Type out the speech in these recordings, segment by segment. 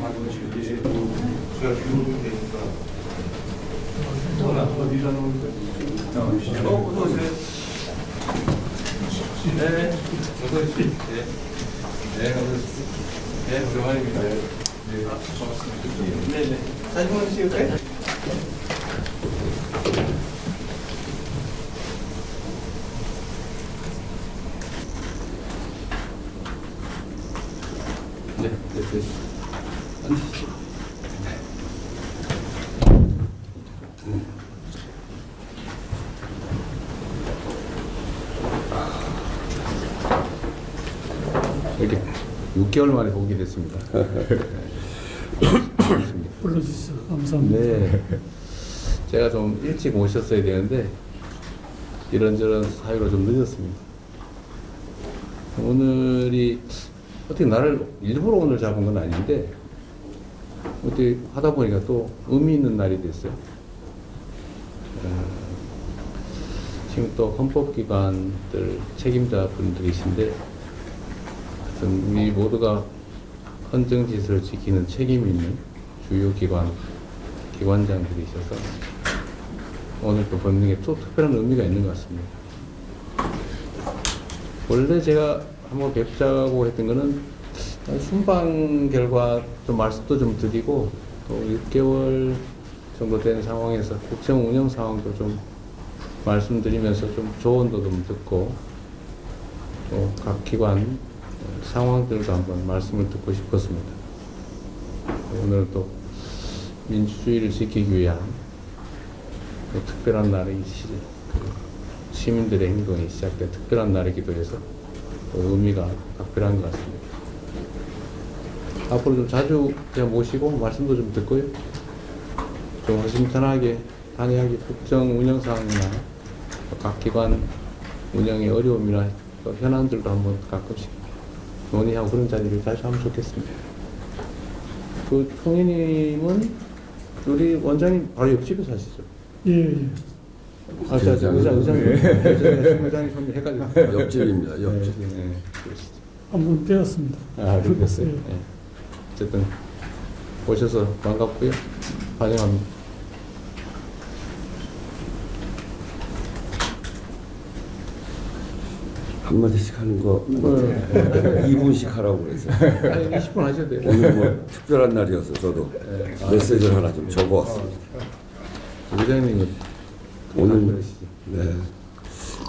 제가 비우면 되니까. 어디다 놓은 거야? 어서 오세요. 네, 어서 오십시오. 네, 어서 오십시오. 네, 오랜만입니다. 네, 고맙습니다. 네, 네. 사진 한번 찍을까요? 네, 네, 네. 앉으시죠. 이렇게 6개월 만에 보게 됐습니다. 불러주셔서 감사합니다. 네. 제가 좀 일찍 오셨어야 되는데 이런저런 사유로 좀 늦었습니다. 오늘이 어떻게 나를 일부러 오늘 잡은 건 아닌데 어떻게 하다 보니까 또 의미 있는 날이 됐어요. 지금 또 헌법기관들 책임자분들이신데 우리 모두가 헌정 질서를 지키는 책임 있는 주요 기관장들이셔서 오늘 또 뵙는 게 또 특별한 의미가 있는 것 같습니다. 원래 제가 한번 뵙자고 했던 거는 순방 결과 좀 말씀도 좀 드리고 또 6개월 정도 된 상황에서 국정 운영 상황도 좀 말씀드리면서 좀 조언도 좀 듣고 또 각 기관 상황들도 한번 말씀을 듣고 싶었습니다. 오늘 또 민주주의를 지키기 위한 또 특별한 날이 시민들의 행동이 시작된 특별한 날이기도 해서 또 의미가 각별한 것 같습니다. 앞으로 좀 자주 제가 모시고 말씀도 좀 듣고요. 좀 허심탄회하게 단회하게 국정 운영 상황이나 각 기관 운영의 어려움이나 또 현안들도 한번 가끔씩 논의하고 그런 자리를 다시 하면 좋겠습니다. 그 총회님은 우리 원장님 바로 옆집에 사시죠? 예, 예. 아, 자, 의장님 좀 헷갈려. 옆집입니다. 옆집. 네, 네. 한번 뵈었습니다. 아, 그렇겠어요. 예. 네. 어쨌든 오셔서 반갑고요. 환영합니다. 한마디씩 하는 거 2분씩 하라고 그래서 아니, 20분 하셔도 돼요. 오늘 뭐 특별한 날이어서 저도 메시지를 하나 좀 적어왔습니다. 의장님은 오늘 네,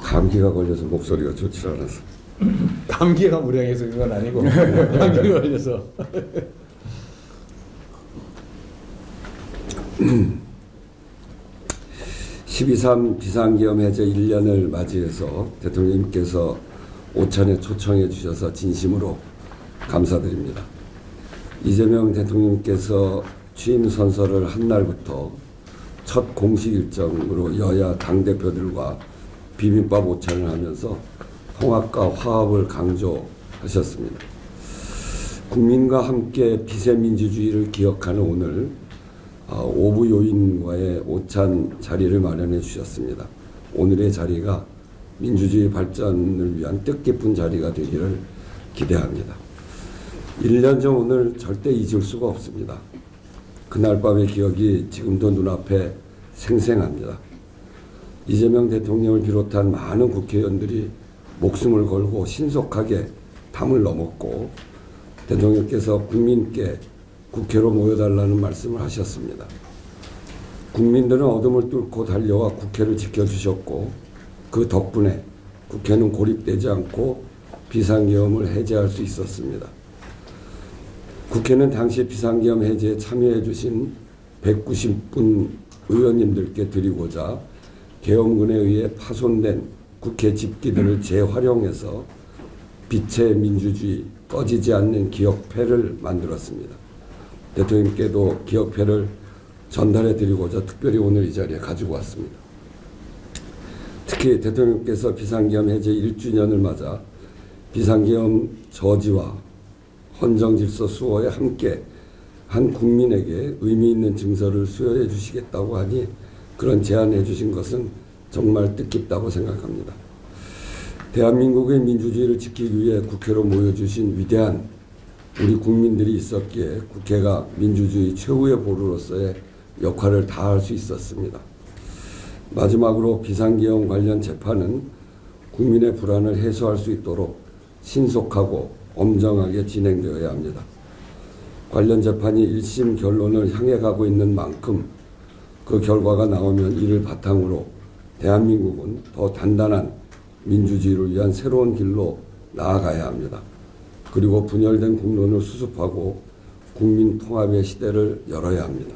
감기가 걸려서 목소리가 좋지 않아서 감기가 무량해서 그건 아니고 감기가 걸려서 12.3 비상계엄 해제 1년을 맞이해서 대통령님께서 오찬에 초청해 주셔서 진심으로 감사드립니다. 이재명 대통령님께서 취임 선서를 한 날부터 첫 공식 일정으로 여야 당대표들과 비빔밥 오찬을 하면서 통합과 화합을 강조하셨습니다. 국민과 함께 비세민주주의를 기억하는 오늘 오부 요인과의 오찬 자리를 마련해 주셨습니다. 오늘의 자리가 민주주의 발전을 위한 뜻깊은 자리가 되기를 기대합니다. 1년 전 오늘 절대 잊을 수가 없습니다. 그날 밤의 기억이 지금도 눈앞에 생생합니다. 이재명 대통령을 비롯한 많은 국회의원들이 목숨을 걸고 신속하게 담을 넘었고 대통령께서 국민께 국회로 모여달라는 말씀을 하셨습니다. 국민들은 어둠을 뚫고 달려와 국회를 지켜주셨고 그 덕분에 국회는 고립되지 않고 비상계엄을 해제할 수 있었습니다. 국회는 당시 비상계엄 해제에 참여해 주신 190분 의원님들께 드리고자 계엄군에 의해 파손된 국회 집기들을 재활용해서 빛의 민주주의, 꺼지지 않는 기억패를 만들었습니다. 대통령께도 기억패를 전달해 드리고자 특별히 오늘 이 자리에 가지고 왔습니다. 특히 대통령께서 비상계엄 해제 1주년을 맞아 비상계엄 저지와 헌정질서 수호에 함께 한 국민에게 의미 있는 증서를 수여해 주시겠다고 하니 그런 제안해 주신 것은 정말 뜻깊다고 생각합니다. 대한민국의 민주주의를 지키기 위해 국회로 모여주신 위대한 우리 국민들이 있었기에 국회가 민주주의 최후의 보루로서의 역할을 다할 수 있었습니다. 마지막으로 비상계엄 관련 재판은 국민의 불안을 해소할 수 있도록 신속하고 엄정하게 진행되어야 합니다. 관련 재판이 1심 결론을 향해 가고 있는 만큼 그 결과가 나오면 이를 바탕으로 대한민국은 더 단단한 민주주의를 위한 새로운 길로 나아가야 합니다. 그리고 분열된 국론을 수습하고 국민 통합의 시대를 열어야 합니다.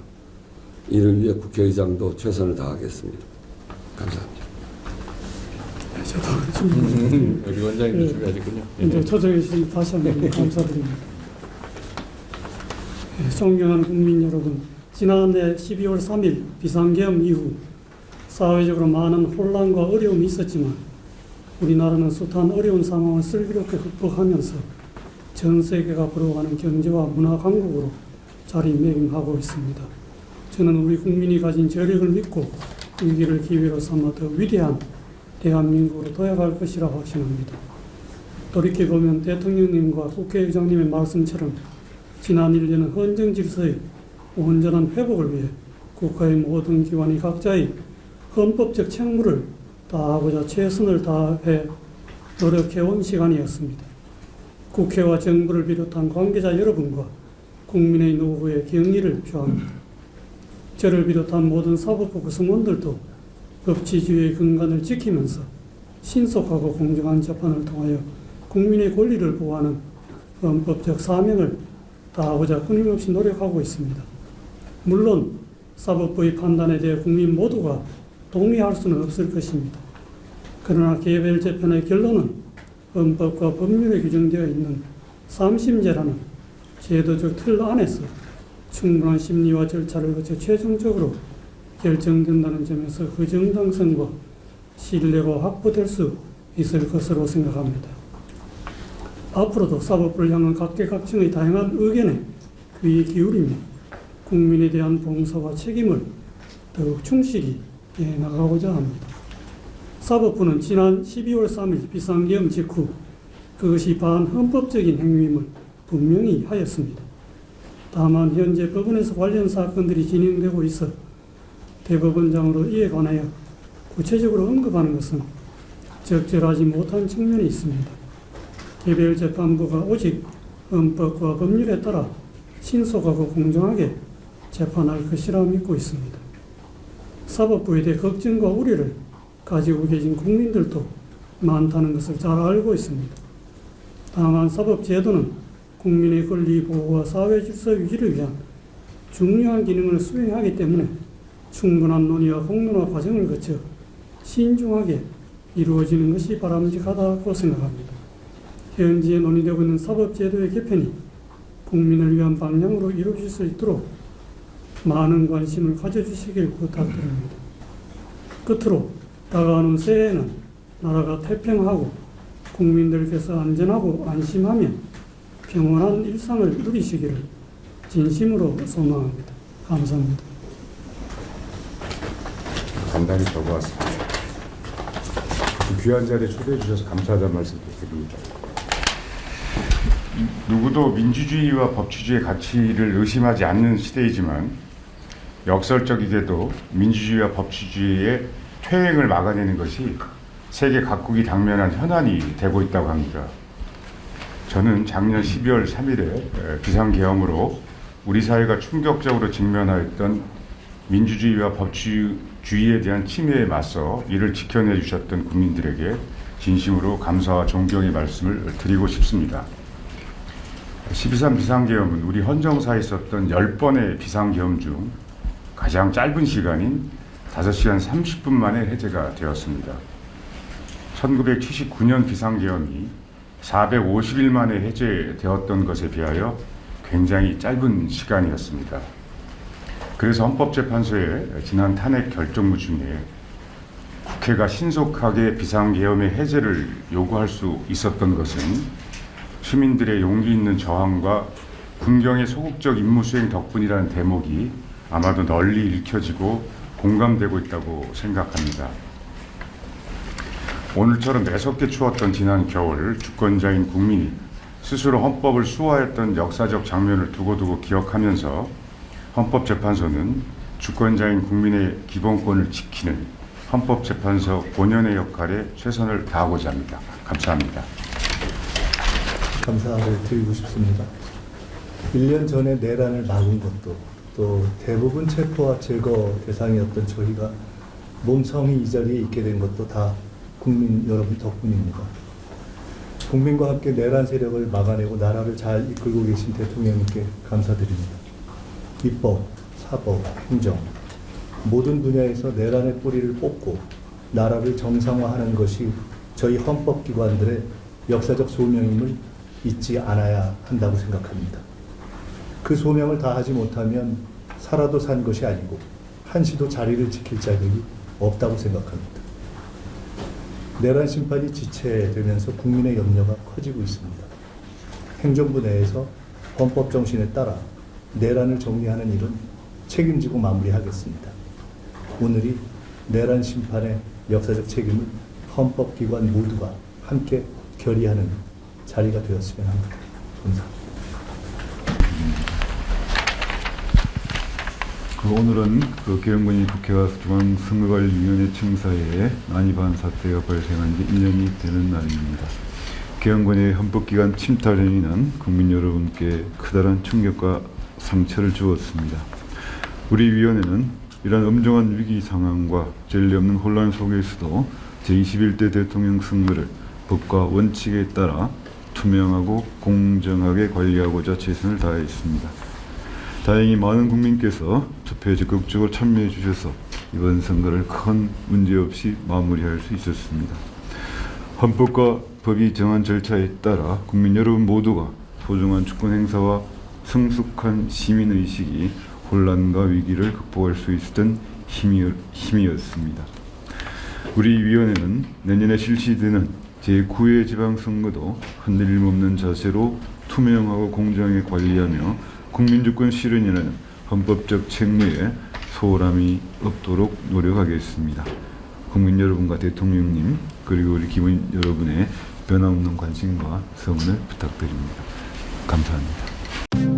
이를 위해 국회의장도 최선을 다하겠습니다. 감사합니다. 저도 좀 우리 원장님도 준비하셨군요. 이제 초청해 주신 다시 한번 감사드립니다. 존경하는 국민 여러분, 지난해 12월 3일 비상계엄 이후 사회적으로 많은 혼란과 어려움이 있었지만 우리나라는 숱한 어려운 상황을 슬기롭게 극복하면서 전 세계가 부러워하는 경제와 문화 강국으로 자리매김하고 있습니다. 저는 우리 국민이 가진 저력을 믿고 위기를 기회로 삼아 더 위대한 대한민국으로 도약할 것이라 확신합니다. 돌이켜보면 대통령님과 국회의장님의 말씀처럼 지난 1년은 헌정 질서의 온전한 회복을 위해 국가의 모든 기관이 각자의 헌법적 책무를 다하고자 최선을 다해 노력해온 시간이었습니다. 국회와 정부를 비롯한 관계자 여러분과 국민의 노후에 경의를 표합니다. 저를 비롯한 모든 사법부 구성원들도 법치주의의 근간을 지키면서 신속하고 공정한 재판을 통하여 국민의 권리를 보호하는 헌법적 사명을 다하고자 끊임없이 노력하고 있습니다. 물론 사법부의 판단에 대해 국민 모두가 동의할 수는 없을 것입니다. 그러나 개별 재판의 결론은 헌법과 법률에 규정되어 있는 3심제라는 제도적 틀 안에서 충분한 심리와 절차를 거쳐 최종적으로 결정된다는 점에서 그 정당성과 신뢰가 확보될 수 있을 것으로 생각합니다. 앞으로도 사법부를 향한 각계각층의 다양한 의견에 귀 기울이며 국민에 대한 봉사와 책임을 더욱 충실히 해나가고자 합니다. 사법부는 지난 12월 3일 비상계엄 직후 그것이 반헌법적인 행위임을 분명히 하였습니다. 다만 현재 법원에서 관련 사건들이 진행되고 있어 대법원장으로 이에 관하여 구체적으로 언급하는 것은 적절하지 못한 측면이 있습니다. 개별 재판부가 오직 헌법과 법률에 따라 신속하고 공정하게 재판할 것이라 믿고 있습니다. 사법부에 대해 걱정과 우려를 가지고 계신 국민들도 많다는 것을 잘 알고 있습니다. 다만 사법제도는 국민의 권리 보호와 사회 질서 유지를 위한 중요한 기능을 수행하기 때문에 충분한 논의와 공론화 과정을 거쳐 신중하게 이루어지는 것이 바람직하다고 생각합니다. 현재 논의되고 있는 사법제도의 개편이 국민을 위한 방향으로 이루어질 수 있도록 많은 관심을 가져주시길 부탁드립니다. 끝으로 다가오는 새해에는 나라가 태평하고 국민들께서 안전하고 안심하며 평온한 일상을 누리시기를 진심으로 소망합니다. 감사합니다. 간단히 적어왔습니다. 귀한 자리에 초대해 주셔서 감사하다는 말씀 드립니다. 누구도 민주주의와 법치주의의 가치를 의심하지 않는 시대이지만 역설적이게도 민주주의와 법치주의의 퇴행을 막아내는 것이 세계 각국이 당면한 현안이 되고 있다고 합니다. 저는 작년 12월 3일에 비상계엄으로 우리 사회가 충격적으로 직면하였던 민주주의와 법치주의에 대한 침해에 맞서 이를 지켜내 주셨던 국민들에게 진심으로 감사와 존경의 말씀을 드리고 싶습니다. 12.3 비상계엄은 우리 헌정사에 있었던 10번의 비상계엄 중 가장 짧은 시간인 5시간 30분 만에 해제가 되었습니다. 1979년 비상계엄이 450일 만에 해제되었던 것에 비하여 굉장히 짧은 시간이었습니다. 그래서 헌법재판소의 지난 탄핵 결정무 중에 국회가 신속하게 비상계엄의 해제를 요구할 수 있었던 것은 시민들의 용기 있는 저항과 군경의 소극적 임무 수행 덕분이라는 대목이 아마도 널리 읽혀지고 공감되고 있다고 생각합니다. 오늘처럼 매섭게 추웠던 지난 겨울 주권자인 국민이 스스로 헌법을 수호했던 역사적 장면을 두고두고 기억하면서 헌법재판소는 주권자인 국민의 기본권을 지키는 헌법재판소 본연의 역할에 최선을 다하고자 합니다. 감사합니다. 감사를 드리고 싶습니다. 1년 전에 내란을 막은 것도 또 대부분 체포와 제거 대상이었던 저희가 몸성이 이 자리에 있게 된 것도 다 국민 여러분 덕분입니다. 국민과 함께 내란 세력을 막아내고 나라를 잘 이끌고 계신 대통령님께 감사드립니다. 입법, 사법, 행정 모든 분야에서 내란의 뿌리를 뽑고 나라를 정상화하는 것이 저희 헌법기관들의 역사적 소명임을 잊지 않아야 한다고 생각합니다. 그 소명을 다하지 못하면 살아도 산 것이 아니고 한시도 자리를 지킬 자격이 없다고 생각합니다. 내란 심판이 지체되면서 국민의 염려가 커지고 있습니다. 행정부 내에서 헌법 정신에 따라 내란을 정리하는 일은 책임지고 마무리하겠습니다. 오늘이 내란 심판의 역사적 책임을 헌법기관 모두가 함께 결의하는 자리가 되었으면 합니다. 감사합니다. 오늘은 계엄군이 국회와 중앙선거관리위원회 청사에 난입한 사태가 발생한 지 1년이 되는 날입니다. 계엄군의 헌법기관 침탈 행위는 국민 여러분께 커다란 충격과 상처를 주었습니다. 우리 위원회는 이러한 엄중한 위기 상황과 전례 없는 혼란 속에서도 제21대 대통령 선거를 법과 원칙에 따라 투명하고 공정하게 관리하고자 최선을 다했습니다. 다행히 많은 국민께서 투표에 적극적으로 참여해 주셔서 이번 선거를 큰 문제 없이 마무리할 수 있었습니다. 헌법과 법이 정한 절차에 따라 국민 여러분 모두가 소중한 주권 행사와 성숙한 시민의식이 혼란과 위기를 극복할 수 있었던 힘이었습니다. 우리 위원회는 내년에 실시되는 제9회 지방선거도 흔들림 없는 자세로 투명하고 공정하게 관리하며 국민주권 실현이라는 헌법적 책무에 소홀함이 없도록 노력하겠습니다. 국민 여러분과 대통령님 그리고 우리 기본 여러분의 변함없는 관심과 성원을 부탁드립니다. 감사합니다.